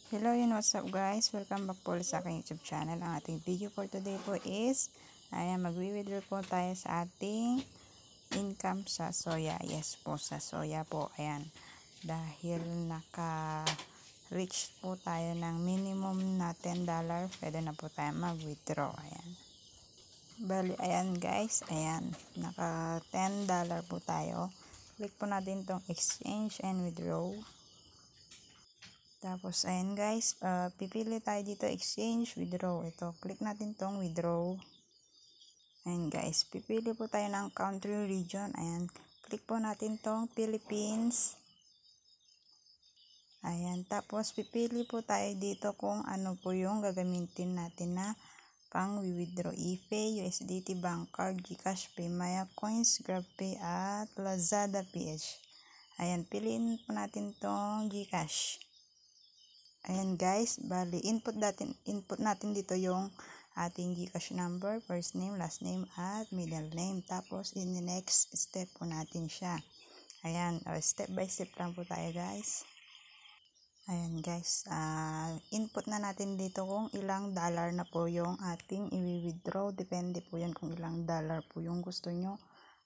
Hello and what's up guys, welcome back po sa aking YouTube channel. Ang ating video for today po is magwi-withdraw po tayo sa ating income sa soya. Yes po, sa soya po. Ayan, dahil naka reach po tayo ng minimum na $10, pwede na po tayo mag-withdraw. Ayan, bali ayan guys, ayan, naka $10 po tayo. Click po natin tong exchange and withdraw. Tapos, ayan guys, pipili tayo dito, exchange, withdraw. Ito, click natin tong withdraw. Ayan guys, pipili po tayo ng country region. Ayan, click po natin tong Philippines. Ayan, tapos pipili po tayo dito kung ano po yung gagamitin natin na pang withdraw. ePay, USDT, Bank Card, GCash, Paymaya, Coins, GrabPay, at Lazada PH. Ayan, piliin po natin tong GCash. Ayan guys, bali input natin dito yung ating GCash number, first name, last name, at middle name. Tapos in the next step po natin siya. Ayan, step by step lang po tayo guys. Ayan guys, input na natin dito kung ilang dollar na po yung ating i-withdraw. Depende po yan kung ilang dollar po yung gusto nyo.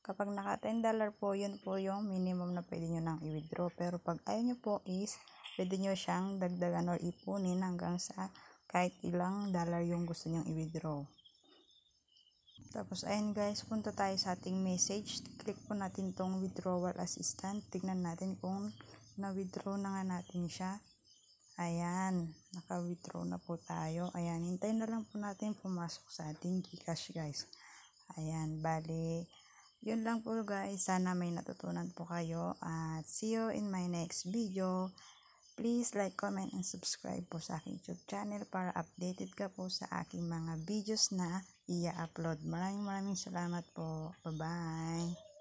Kapag naka $10 po, yun po yung minimum na pwede nyo nang i-withdraw. Pero pag ayaw nyo po is, pwede nyo siyang dagdagan or ipunin hanggang sa kahit ilang dollar yung gusto nyong i-withdraw. Tapos ayan guys, punta tayo sa ating message. Click po natin tong withdrawal assistant. Tignan natin kung na-withdraw na nga natin siya. Ayan, naka-withdraw na po tayo. Ayan, hintayin na lang po natin pumasok sa ating GCash guys. Ayan, bali yun lang po guys, sana may natutunan po kayo at see you in my next video. Please like, comment, and subscribe po sa aking YouTube channel para updated ka po sa aking mga videos na i-upload. Maraming salamat po. Bye-bye.